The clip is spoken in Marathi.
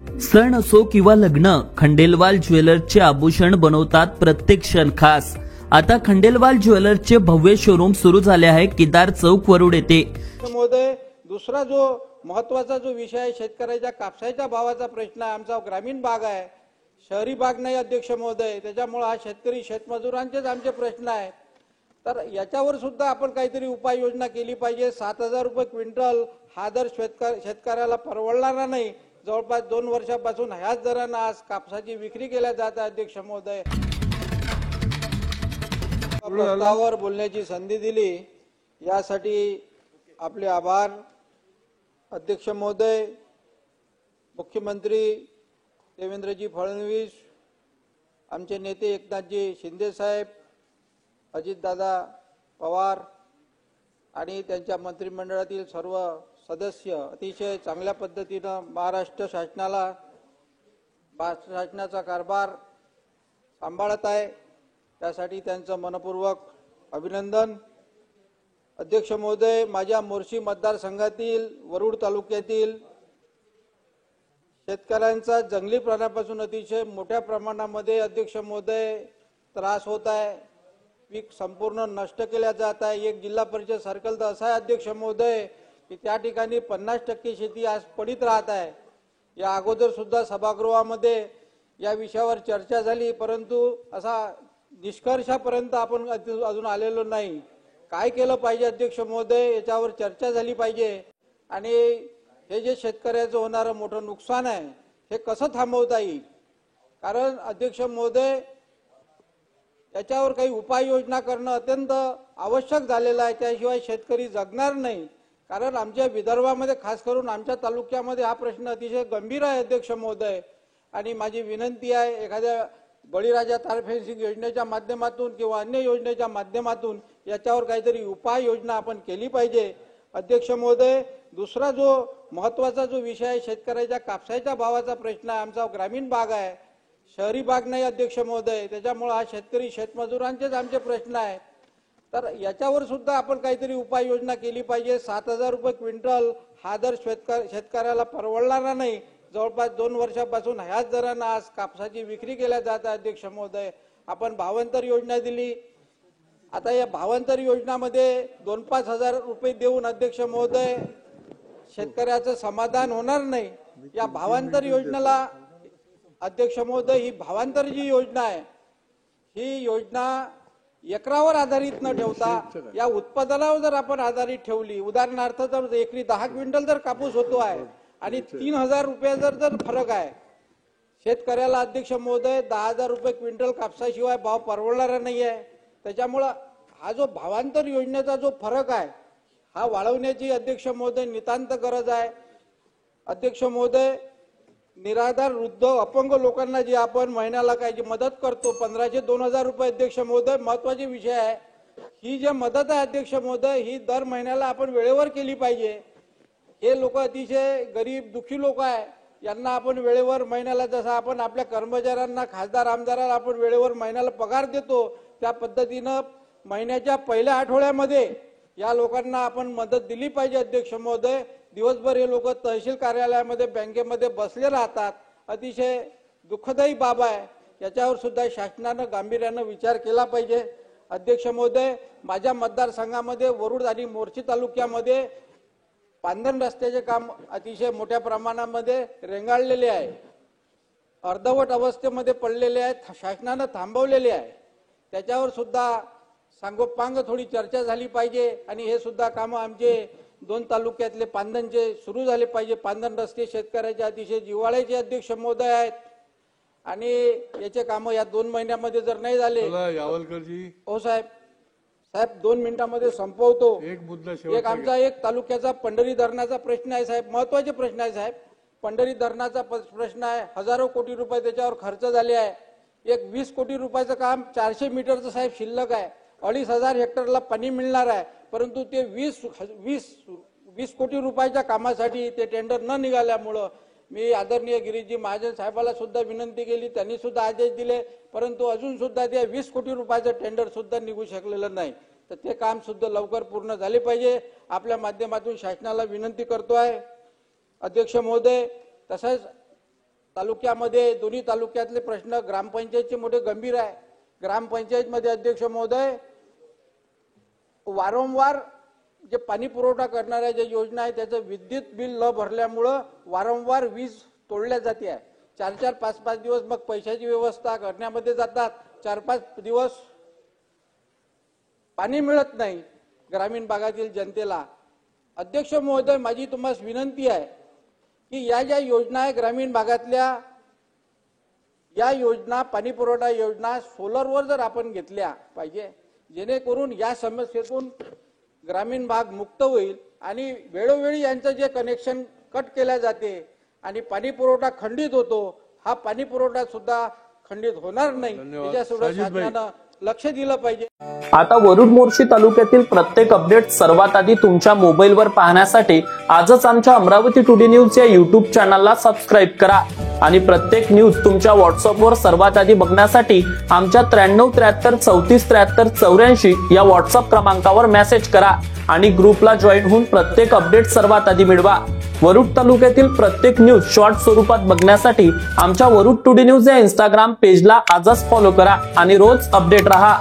सण असो किंवा लग्न, खंडेलवाल ज्वेलर्सचे आभूषण बनवतात प्रत्येक क्षण खास। आता खंडेलवाल ज्वेलर्सचे भव्य शोरूम सुरू झाले आहे केदार चौक वरुड येथे। महोदय, दुसरा जो महत्वाचा जो विषय आहे, शेतकऱ्याच्या कापसाच्या भावाचा प्रश्न आहे। आमचा ग्रामीण भाग आहे, शहरी भाग नाही अध्यक्ष महोदय, त्याच्यामुळे हा शेतकरी शेतमजुरांचेच आमचे प्रश्न आहे। तर याच्यावर सुद्धा आपण काहीतरी उपाययोजना केली पाहिजे। 7,000 रुपये क्विंटल हा दर शेतकऱ्याला परवडणारा नाही। जवळपास 2 वर्षापासून ह्याच दराने आज कापसाची विक्री केल्या जात आहे अध्यक्ष महोदय। प्रस्तावावर बोलण्याची संधी दिली यासाठी आपले आभार अध्यक्ष महोदय। मुख्यमंत्री देवेंद्रजी फडणवीस, आमचे नेते एकनाथजी शिंदे साहेब, अजितदादा पवार आणि त्यांच्या मंत्रिमंडळातील सर्व सदस्य अतिशय चांगल्या पद्धतीने महाराष्ट्र शासनाचा कारभार सांभाळत आहे, त्यासाठी त्यांचं मनपूर्वक अभिनंदन। अध्यक्ष महोदय, माझ्या मोर्शी मतदारसंघातील वरुड तालुक्यातील शेतकऱ्यांचा जंगली प्राण्यापासून अतिशय मोठ्या प्रमाणामध्ये अध्यक्ष महोदय त्रास होत आहे। पीक संपूर्ण नष्ट केल्या जात आहे। एक जिल्हा परिषद सर्कल तर असा आहे अध्यक्ष महोदय की त्या ठिकाणी 50% शेती आज पडीत राहत आहे। या अगोदर सुद्धा सभागृहामध्ये या विषयावर चर्चा झाली, परंतु असा निष्कर्षापर्यंत आपण अजून आलेलो नाही। काय केलं पाहिजे अध्यक्ष महोदय, याच्यावर चर्चा झाली पाहिजे आणि हे जे शेतकऱ्याचं होणारं मोठं नुकसान आहे हे कसं थांबवता येईल। कारण अध्यक्ष महोदय, याच्यावर काही उपाययोजना करणं अत्यंत आवश्यक झालेलं आहे, त्याशिवाय शेतकरी जगणार नाही। कारण आमच्या विदर्भामध्ये, खास करून आमच्या तालुक्यामध्ये हा प्रश्न अतिशय गंभीर आहे अध्यक्ष महोदय। आणि माझी विनंती आहे, एखाद्या बळीराजा तार फेन्सिंग योजनेच्या माध्यमातून किंवा अन्य योजनेच्या माध्यमातून याच्यावर काहीतरी उपाययोजना आपण केली पाहिजे अध्यक्ष महोदय। दुसरा जो महत्वाचा जो विषय आहे, शेतकऱ्याच्या कापसाच्या भावाचा प्रश्न आहे। आमचा ग्रामीण भाग आहे, शहरी भाग नाही अध्यक्ष महोदय, त्याच्यामुळे हा शेतकरी शेतमजुरांचेच आमचे प्रश्न आहे। तर याच्यावर सुद्धा आपण काहीतरी उपाययोजना केली पाहिजे। 7,000 रुपये क्विंटल हा दर शेतकऱ्याला परवडणारा नाही। जवळपास 2 वर्षापासून ह्याच दराने आज कापसाची विक्री केल्या जात आहे अध्यक्ष महोदय। आपण भावांतर योजना दिली, आता या भावांतर योजनामध्ये 2-5 हजार रुपये देऊन अध्यक्ष महोदय शेतकऱ्याचं समाधान होणार नाही। या भावांतर योजनेला अध्यक्ष महोदय, ही भावांतर जी योजना आहे ही योजना एकरावर आधारित न ठेवता या उत्पादनावर जर आपण आधारित ठेवली, उदाहरणार्थ जर एकरी 10 क्विंटल जर कापूस होतो आहे आणि 3,000 रुपये जर फरक आहे शेतकऱ्याला अध्यक्ष महोदय, 10,000 रुपये क्विंटल कापसाशिवाय भाव परवडणारा नाही आहे। त्याच्यामुळे हा जो भावांतर योजनेचा जो फरक आहे हा वाढवण्याची अध्यक्ष महोदय नितांत गरज आहे अध्यक्ष महोदय। निराधार, वृद्ध, अपंग लोकांना जी आपण महिन्याला काय जी मदत करतो 1,500-2,000 रुपये अध्यक्ष महोदय, महत्वाची विषय आहे। ही जी मदत आहे अध्यक्ष महोदय, ही दर महिन्याला आपण वेळेवर केली पाहिजे। हे लोक अतिशय गरीब दुःखी लोक आहे, यांना आपण वेळेवर महिन्याला, जसं आपण आपल्या कर्मचाऱ्यांना, खासदार आमदारांना आपण वेळेवर महिन्याला पगार देतो, त्या पद्धतीनं महिन्याच्या पहिल्या आठवड्यामध्ये या लोकांना आपण मदत दिली पाहिजे अध्यक्ष महोदय। दिवसभर हे लोक तहसील कार्यालयामध्ये, बँकेमध्ये बसले राहतात, अतिशय दुःखदायी बाब आहे। याच्यावर सुद्धा शासनाने गांभीर्याने विचार केला पाहिजे अध्यक्ष महोदय। माझ्या मतदारसंघामध्ये वरुड आणि मोर्शी तालुक्यामध्ये पांधन रस्त्याचे काम अतिशय मोठ्या प्रमाणामध्ये रेंगाळलेले आहे, अर्धवट अवस्थेमध्ये पडलेले आहेत, शासनाने थांबवलेले आहे। त्याच्यावर सुद्धा सांगोपांग थोडी चर्चा झाली पाहिजे आणि हे सुद्धा कामं आमचे 2 तालुक्यातले पांधनचे सुरू झाले पाहिजे। पांधन रस्ते शेतकऱ्याचे अतिशय जिव्हाळ्याचे अध्यक्ष महोदय आहेत आणि याचे कामं या 2 महिन्यामध्ये जर नाही झाले, यावलकरजी, हो साहेब 2 मिनिटांमध्ये संपवतो। एक आमचा एक तालुक्याचा पंढरी धरणाचा प्रश्न आहे साहेब, महत्वाचे प्रश्न आहे साहेब। पंढरी धरणाचा प्रश्न आहे, हजारो कोटी रुपये त्याच्यावर खर्च झाले आहे। एक 20 कोटी रुपयाचं काम 400 मीटरचं साहेब शिल्लक आहे, 2,500 हेक्टरला पाणी मिळणार आहे, परंतु ते 20 कोटी रुपयाच्या कामासाठी ते टेंडर न निघाल्यामुळं मी आदरणीय गिरीजी महाजन साहेबाला सुद्धा विनंती केली, त्यांनी सुद्धा आदेश दिले, परंतु अजून सुद्धा ते 20 कोटी रुपयाचं टेंडर सुद्धा निघू शकलेलं नाही। तर ते काम सुद्धा लवकर पूर्ण झाले पाहिजे। आपल्या माध्यमातून शासनाला विनंती करतो आहे अध्यक्ष महोदय। तसंच तालुक्यामध्ये दोन्ही तालुक्यातले प्रश्न ग्रामपंचायतचे मोठे गंभीर आहे. ग्रामपंचायतमध्ये अध्यक्ष महोदय वारंवार जे पाणी पुरवठा करणाऱ्या ज्या योजना आहे त्याचं विद्युत बिल न भरल्यामुळं वारंवार वीज तोडल्या जाते आहे. 4-4, 5-5 दिवस मग पैशाची व्यवस्था करण्यामध्ये जातात. 4-5 दिवस पाणी मिळत नाही ग्रामीण भागातील जनतेला. अध्यक्ष महोदय, माझी तुम्हाला विनंती आहे की या ज्या योजना आहे ग्रामीण भागातल्या, या योजना पाणी पुरवठा योजना सोलरवर जर आपण घेतल्या पाहिजे, जेणेकरून या समस्येतून ग्रामीण भाग मुक्त होईल आणि वेळोवेळी यांचं जे कनेक्शन कट केल्या जाते आणि पाणी पुरवठा खंडित होतो, हा पाणी पुरवठा सुद्धा खंडित होणार नाही. त्याच्यासोबत शासनानं लक्ष दिलं पाहिजे. आता वरुड मोर्शी तालुक्यातील प्रत्येक अपडेट सर्वात आधी तुमच्या मोबाईलवर पाहण्यासाठी आजच आमच्या अमरावती टुडे न्यूज या युट्यूब चॅनलला सबस्क्राईब करा आणि प्रत्येक न्यूज तुमच्या व्हॉट्सअपवर सर्वात आधी बघण्यासाठी आमच्या 93 73 34 73 84 या व्हॉट्सअप क्रमांकावर मेसेज करा आणि ग्रुपला जॉईन होऊन प्रत्येक अपडेट सर्वात आधी मिळवा. वरुड तालुक्यातील प्रत्येक न्यूज शॉर्ट स्वरूपात बघण्यासाठी आमच्या वरुड टुडे न्यूज या इंस्टाग्राम पेजला आजच फॉलो करा आणि रोज अपडेट रहा.